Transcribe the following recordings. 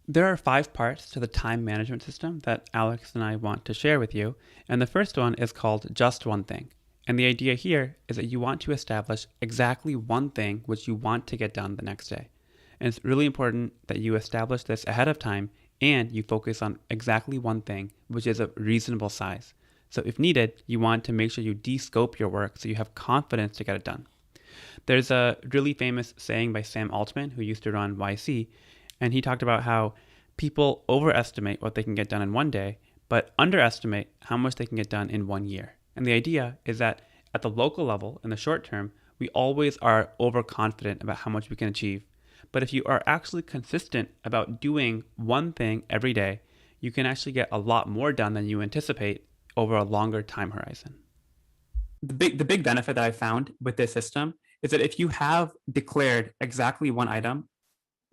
There are 5 parts to the time management system that Alex and I want to share with you, and the first one is called Just One Thing. And the idea here is that you want to establish exactly one thing which you want to get done the next day. And it's really important that you establish this ahead of time and you focus on exactly one thing which is a reasonable size. So if needed, you want to make sure you de-scope your work so you have confidence to get it done. There's a really famous saying by Sam Altman, who used to run YC, and he talked about how people overestimate what they can get done in one day, but underestimate how much they can get done in 1 year. And the idea is that at the local level, in the short term, we always are overconfident about how much we can achieve. But if you are actually consistent about doing one thing every day, you can actually get a lot more done than you anticipate over a longer time horizon. The big benefit that I found with this system is that if you have declared exactly one item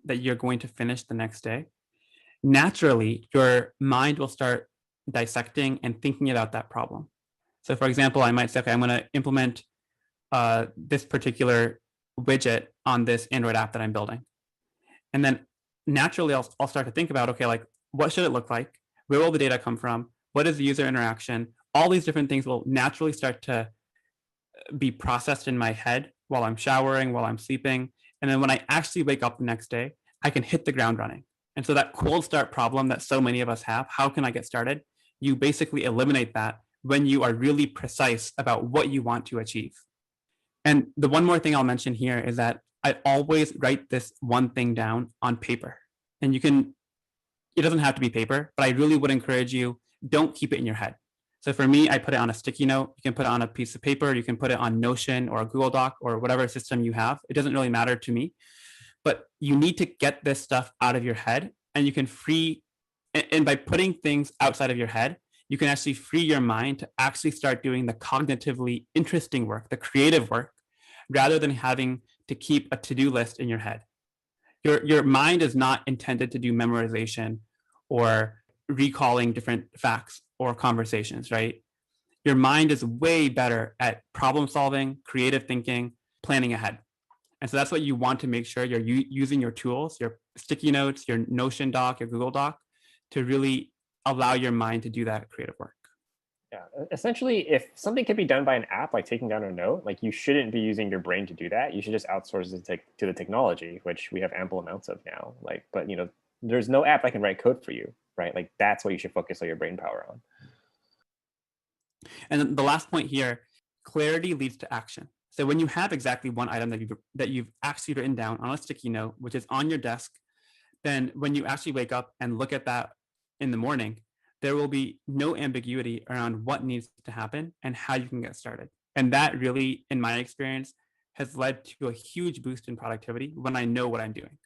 that you're going to finish the next day, naturally your mind will start dissecting and thinking about that problem. So, for example, I might say, okay, I'm going to implement this particular widget on this Android app that I'm building. And then naturally, I'll start to think about, okay, like what should it look like? Where will the data come from? What is the user interaction? All these different things will naturally start to be processed in my head while I'm showering, while I'm sleeping. And then when I actually wake up the next day, I can hit the ground running. And so that cold start problem that so many of us have, how can I get started? You basically eliminate that when you are really precise about what you want to achieve. And the one more thing I'll mention here is that I always write this one thing down on paper. And it doesn't have to be paper, but I really would encourage you, don't keep it in your head. So for me, I put it on a sticky note. You can put it on a piece of paper. You can put it on Notion or a Google Doc or whatever system you have. It doesn't really matter to me, but you need to get this stuff out of your head, and you can and by putting things outside of your head, you can actually free your mind to actually start doing the cognitively interesting work, the creative work, rather than having to keep a to-do list in your head. Your mind is not intended to do memorization or recalling different facts or conversations, right? Your mind is way better at problem solving, creative thinking, planning ahead. And so that's what you want to make sure you're using your tools, your sticky notes, your Notion doc, your Google Doc, to really allow your mind to do that creative work. Yeah, essentially, if something can be done by an app, like taking down a note, like you shouldn't be using your brain to do that. You should just outsource it to the technology, which we have ample amounts of now. Like, but there's no app that can write code for you, right? Like that's what you should focus all your brain power on. And then the last point here, clarity leads to action. So when you have exactly one item that you've actually written down on a sticky note, which is on your desk, then when you actually wake up and look at that in the morning, there will be no ambiguity around what needs to happen and how you can get started. And that really, in my experience, has led to a huge boost in productivity when I know what I'm doing.